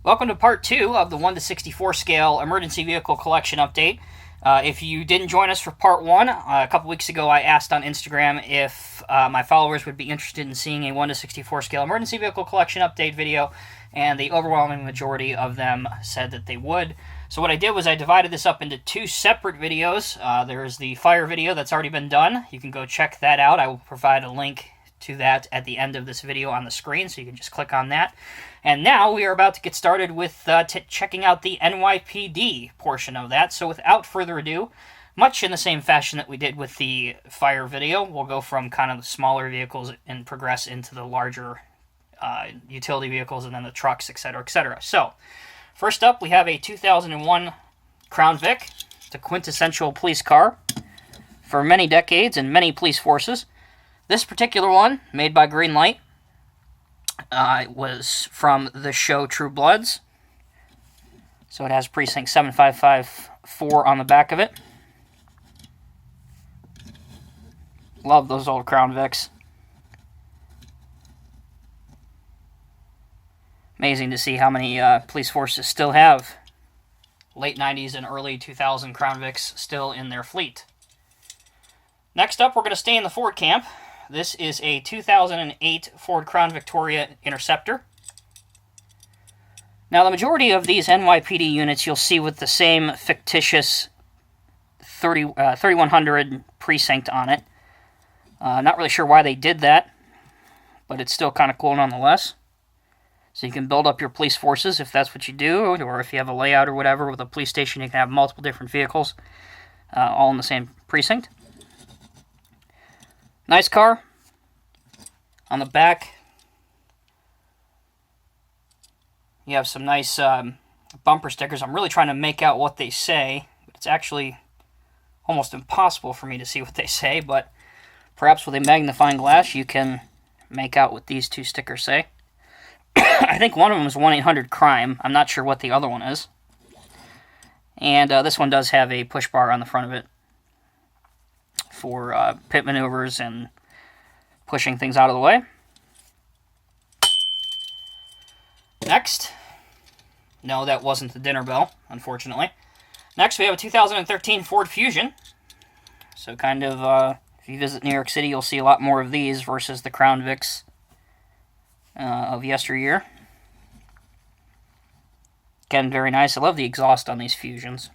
Welcome to part 2 of the 1 to 64 scale emergency vehicle collection update. If you didn't join us for part 1, a couple weeks ago I asked on Instagram if my followers would be interested in seeing a 1 to 64 scale emergency vehicle collection update video, and the overwhelming majority of them said that they would. So what I did was I divided this up into 2 separate videos. There's the fire video that's already been done. You can go check that out. I will provide a link to that at the end of this video on the screen, so you can just click on that. And now we are about to get started with checking out the NYPD portion of that. So without further ado, much in the same fashion that we did with the fire video, we'll go from kind of the smaller vehicles and progress into the larger utility vehicles and then the trucks, etc., etc. So first up, we have a 2001 Crown Vic. It's a quintessential police car for many decades and many police forces. This particular one, made by Greenlight, was from the show True Bloods. So it has precinct 7554 on the back of it. Love those old Crown Vics. Amazing to see how many police forces still have late 90s and early 2000 Crown Vics still in their fleet. Next up, we're going to stay in the Ford camp. This is a 2008 Ford Crown Victoria Interceptor. Now, the majority of these NYPD units you'll see with the same fictitious 3100 precinct on it. Not really sure why they did that, but it's still kind of cool nonetheless. So you can build up your police forces if that's what you do, or if you have a layout or whatever with a police station, you can have multiple different vehicles all in the same precinct. Nice car. On the back, you have some nice bumper stickers. I'm really trying to make out what they say, but it's actually almost impossible for me to see what they say, but perhaps with a magnifying glass you can make out what these 2 stickers say. I think one of them is 1-800-CRIME. I'm not sure what the other one is. And this one does have a push bar on the front of it for pit maneuvers and pushing things out of the way. Next, no, that wasn't the dinner bell, unfortunately. Next, we have a 2013 Ford Fusion. So kind of, if you visit New York City, you'll see a lot more of these versus the Crown Vics of yesteryear. Again, very nice. I love the exhaust on these Fusions.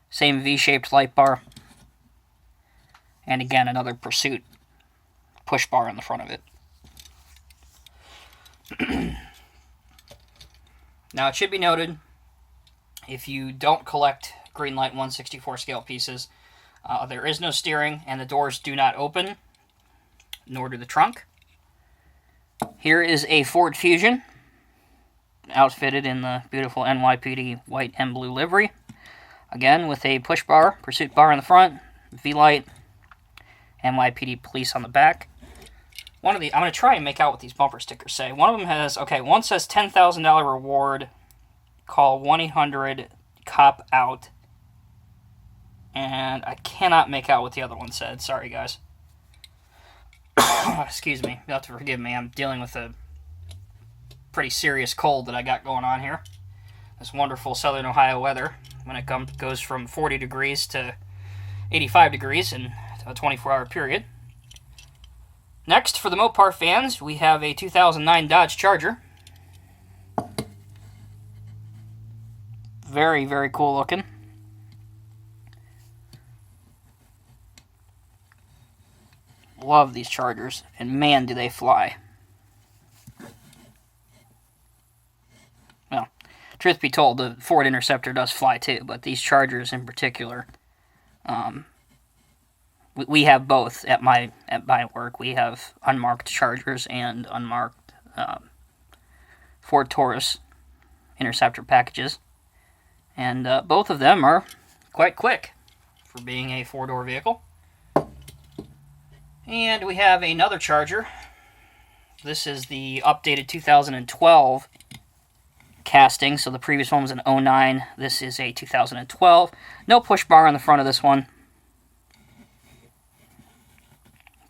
Same V-shaped light bar. And again, another Pursuit push bar on the front of it. Now, it should be noted, if you don't collect Greenlight 1/64 scale pieces, there is no steering, and the doors do not open, nor do the trunk. Here is a Ford Fusion, outfitted in the beautiful NYPD white and blue livery. Again, with a push bar, Pursuit bar in the front, V-light, NYPD police on the back. I'm going to try and make out what these bumper stickers say. One of them has, one says $10,000 reward, call 1-800-COP-OUT. And I cannot make out what the other one said. Sorry, guys. Excuse me. You'll have to forgive me. I'm dealing with a pretty serious cold that I got going on here. This wonderful southern Ohio weather, when it goes from 40 degrees to 85 degrees in a 24-hour period. Next, for the Mopar fans, we have a 2009 Dodge Charger. Very, very cool looking. Love these Chargers, and man, do they fly. Well, truth be told, the Ford Interceptor does fly too, but these Chargers in particular, we have both at my work. We have unmarked Chargers and unmarked Ford Taurus Interceptor packages, and both of them are quite quick for being a 4-door vehicle. And we have another Charger. This is the updated 2012 casting, so the previous one was an 09. This is a 2012. No push bar on the front of this one,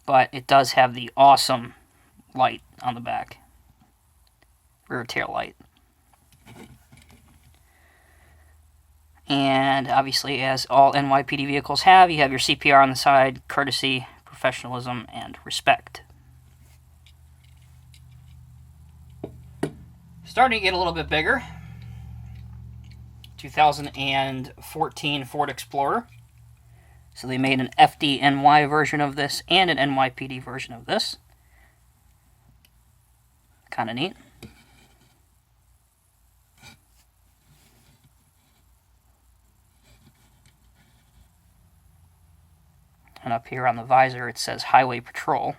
but it does have the awesome light on the back. rear tail light. And obviously, as all NYPD vehicles have, you have your CPR on the side, courtesy, professionalism, and respect. Starting to get a little bit bigger. 2014 Ford Explorer. So they made an FDNY version of this and an NYPD version of this. Kind of neat. And up here on the visor it says Highway Patrol.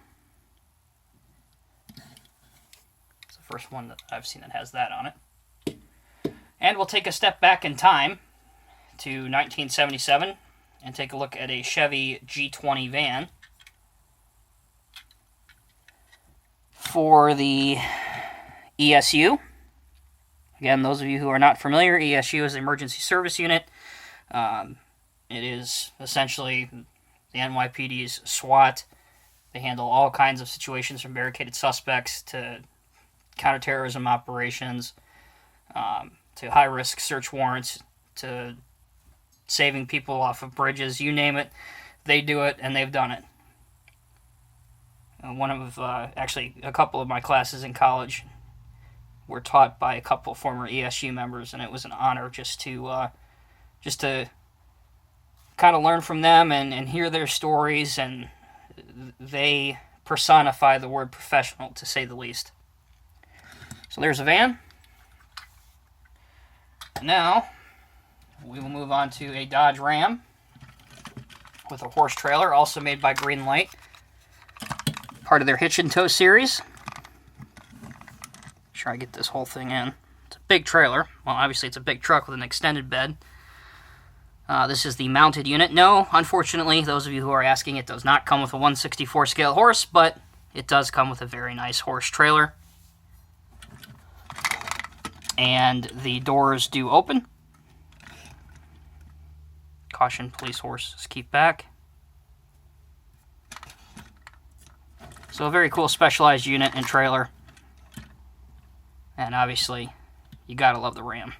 It's the first one that I've seen that has that on it. And we'll take a step back in time to 1977 and take a look at a Chevy G20 van. For the ESU, again, those of you who are not familiar, ESU is the Emergency Service Unit. It is essentially the NYPD's SWAT. They handle all kinds of situations from barricaded suspects to counterterrorism operations, to high-risk search warrants, to saving people off of bridges, you name it, they do it, and they've done it. Actually, a couple of my classes in college were taught by a couple former ESU members, and it was an honor just to kind of learn from them and hear their stories, and they personify the word professional, to say the least. So there's a van. Now, we will move on to a Dodge Ram with a horse trailer, also made by Greenlight. Part of their Hitch and Tow series. Make sure I get this whole thing in. It's a big trailer. Well, obviously it's a big truck with an extended bed. This is the mounted unit. No, unfortunately, those of you who are asking, it does not come with a 1/64 scale horse, but it does come with a very nice horse trailer. And the doors do open. Caution, police horses keep back. So a very cool specialized unit and trailer. And obviously, you gotta love the Ram.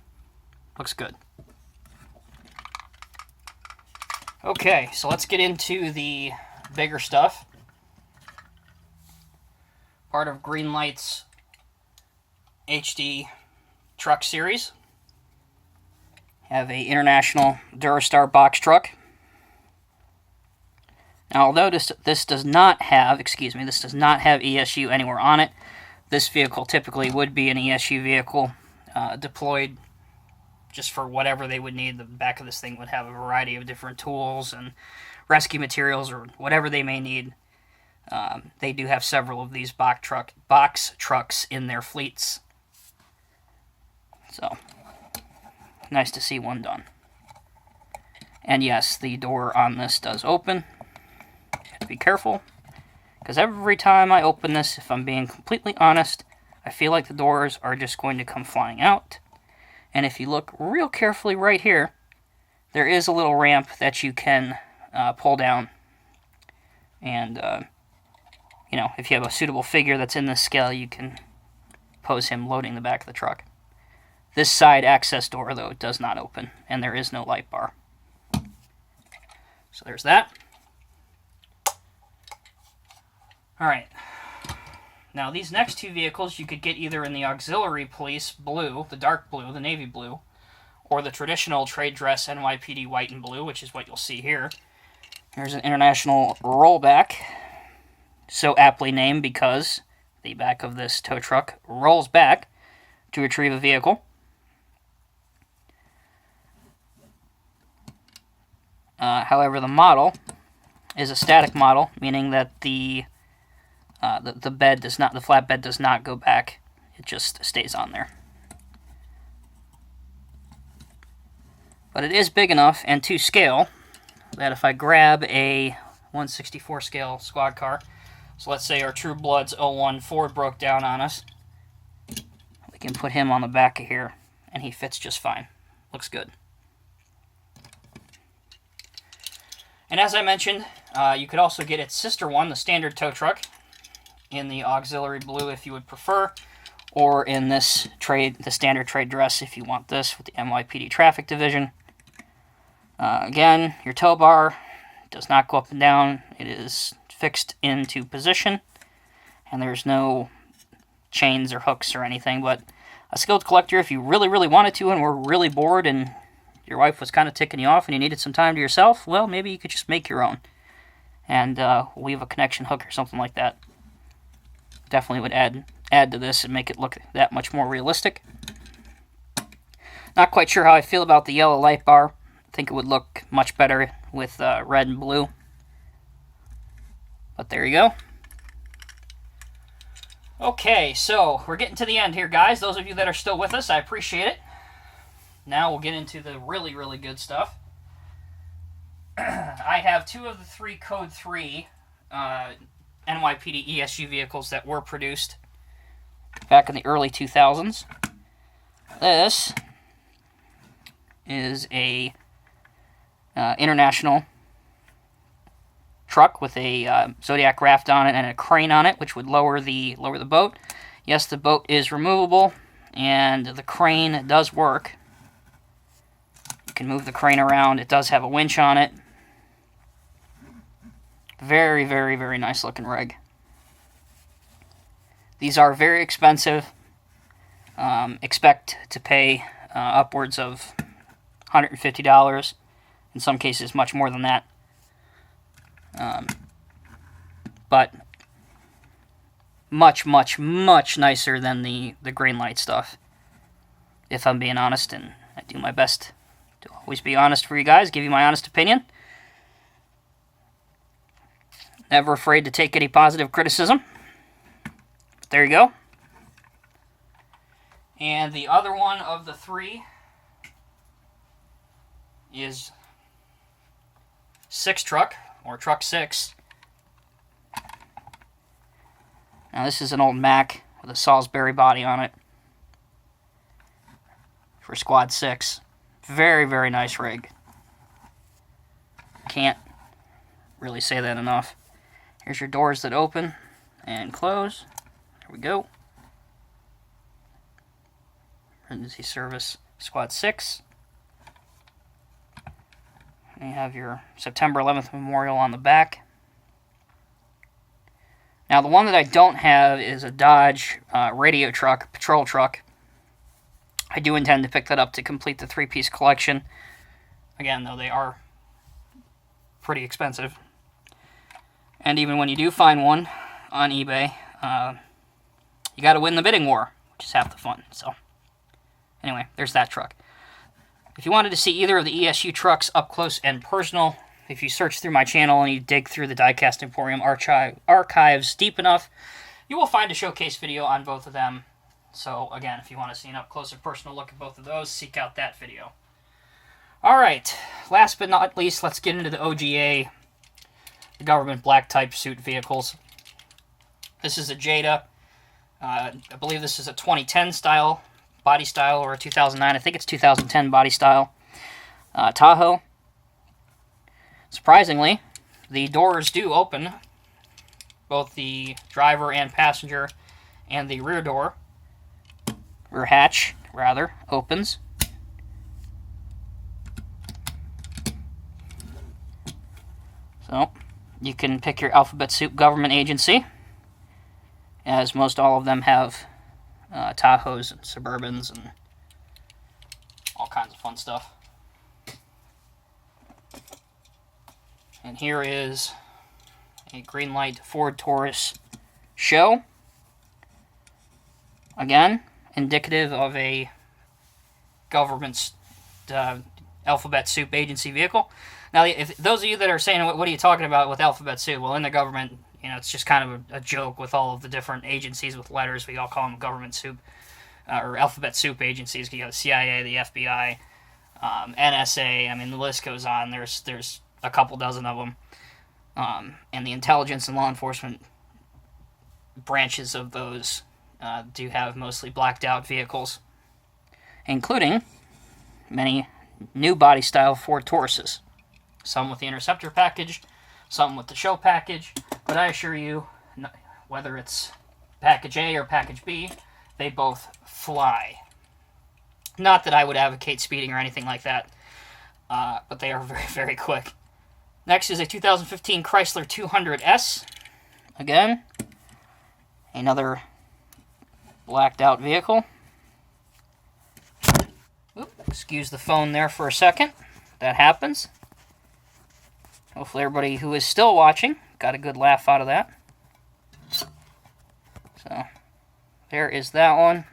Looks good. Okay, so let's get into the bigger stuff. Part of Greenlight's HD truck series. Have a International Durastar box truck. Now, although this does not have ESU anywhere on it, this vehicle typically would be an ESU vehicle deployed just for whatever they would need. The back of this thing would have a variety of different tools and rescue materials or whatever they may need. They do have several of these box trucks in their fleets. So, nice to see one done. And yes, the door on this does open. Have to be careful, because every time I open this, if I'm being completely honest, I feel like the doors are just going to come flying out. And if you look real carefully right here, there is a little ramp that you can pull down. And, if you have a suitable figure that's in this scale, you can pose him loading the back of the truck. This side access door, though, does not open, and there is no light bar. So there's that. Alright. Now, these next two vehicles you could get either in the auxiliary police blue, the dark blue, the navy blue, or the traditional trade dress NYPD white and blue, which is what you'll see here. Here's an International rollback, so aptly named because the back of this tow truck rolls back to retrieve a vehicle. However, the model is a static model, meaning that the flatbed does not go back. It just stays on there. But it is big enough and to scale that if I grab a 1/64 scale squad car, so let's say our True Bloods 01 Ford broke down on us, we can put him on the back of here and he fits just fine. Looks good. And as I mentioned, you could also get its sister one, the standard tow truck, in the auxiliary blue if you would prefer, or in this trade, the standard trade dress, if you want this with the NYPD Traffic Division. Again, your tow bar does not go up and down. It is fixed into position, and there's no chains or hooks or anything. But a skilled collector, if you really, really wanted to and were really bored and your wife was kind of ticking you off and you needed some time to yourself, well, maybe you could just make your own and weave a connection hook or something like that. Definitely would add to this and make it look that much more realistic. Not quite sure how I feel about the yellow light bar. I think it would look much better with red and blue. But there you go. Okay, so we're getting to the end here, guys. Those of you that are still with us, I appreciate it. Now we'll get into the really, really good stuff. I have 2 of the 3 Code 3 NYPD ESU vehicles that were produced back in the early 2000s. This is a international truck with a Zodiac raft on it and a crane on it, which would lower the boat. Yes, the boat is removable, and the crane does work. You can move the crane around. It does have a winch on it. Very, very, very nice looking rig. These are very expensive. Expect to pay upwards of $150. In some cases, much more than that. But much, much, much nicer than the Greenlight stuff, if I'm being honest, and I do my best to always be honest for you guys, give you my honest opinion. Never afraid to take any positive criticism. But there you go. And the other one of the 3 is 6 truck, or truck 6. Now this is an old Mack with a Salisbury body on it for Squad 6. Very, very nice rig. Can't really say that enough. Here's your doors that open and close. There we go. Emergency service Squad 6. And you have your September 11th memorial on the back. Now the one that I don't have is a Dodge radio truck, patrol truck. I do intend to pick that up to complete the 3-piece collection. Again, though, they are pretty expensive. And even when you do find one on eBay, you got to win the bidding war, which is half the fun. So, anyway, there's that truck. If you wanted to see either of the ESU trucks up close and personal, if you search through my channel and you dig through the Diecast Emporium archives deep enough, you will find a showcase video on both of them. So, again, if you want to see an up-close and personal look at both of those, seek out that video. Alright, last but not least, let's get into the OGA, the government black type suit vehicles. This is a Jada. I believe this is a 2010 style, body style, or a 2009. I think it's 2010 body style. Tahoe. Surprisingly, the doors do open. Both the driver and passenger, and the rear door, rear hatch, rather, opens. So, you can pick your alphabet soup government agency, as most all of them have Tahoes and Suburbans and all kinds of fun stuff. And here is a Greenlight Ford Taurus show. Again, indicative of a government's alphabet soup agency vehicle. Now, if those of you that are saying, what are you talking about with alphabet soup? Well, in the government, you know, it's just kind of a joke with all of the different agencies with letters. We all call them government soup, or alphabet soup agencies. You got the CIA, the FBI, NSA. I mean, the list goes on. There's a couple dozen of them. And the intelligence and law enforcement branches of those do have mostly blacked out vehicles, including many new body style Ford Tauruses. Some with the Interceptor package, some with the show package, but I assure you, whether it's package A or package B, they both fly. Not that I would advocate speeding or anything like that, but they are very, very quick. Next is a 2015 Chrysler 200S. Again, another blacked out vehicle. Oop, excuse the phone there for a second. That happens. Hopefully everybody who is still watching got a good laugh out of that. So, there is that one.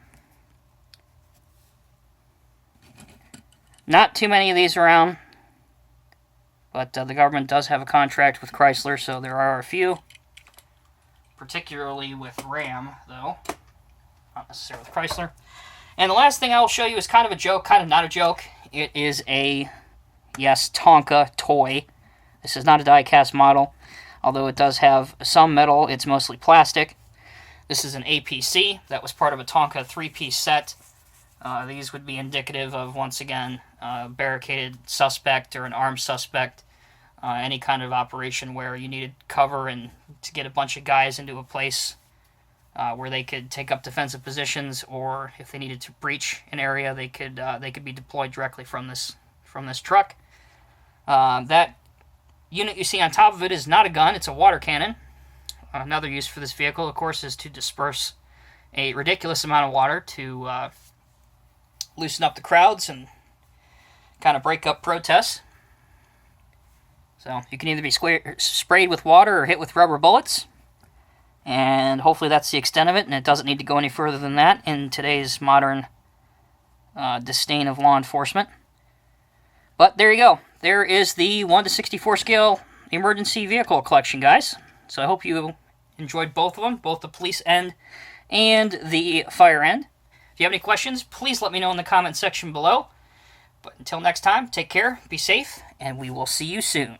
Not too many of these around, but the government does have a contract with Chrysler, so there are a few. Particularly with Ram, though. Not necessarily with Chrysler. And the last thing I will show you is kind of a joke, kind of not a joke. It is a, yes, Tonka toy. This is not a die-cast model, although it does have some metal. It's mostly plastic. This is an APC that was part of a Tonka 3-piece set. These would be indicative of, once again, a barricaded suspect or an armed suspect. Any kind of operation where you needed cover and to get a bunch of guys into a place where they could take up defensive positions, or if they needed to breach an area, they could be deployed directly from this truck. That unit you see on top of it is not a gun; it's a water cannon. Another use for this vehicle, of course, is to disperse a ridiculous amount of water to loosen up the crowds and kind of break up protests. So you can either be sprayed with water or hit with rubber bullets. And hopefully that's the extent of it, and it doesn't need to go any further than that in today's modern disdain of law enforcement. But there you go. There is the 1/64 scale emergency vehicle collection, guys. So I hope you enjoyed both of them, both the police end and the fire end. If you have any questions, please let me know in the comment section below. But until next time, take care, be safe, and we will see you soon.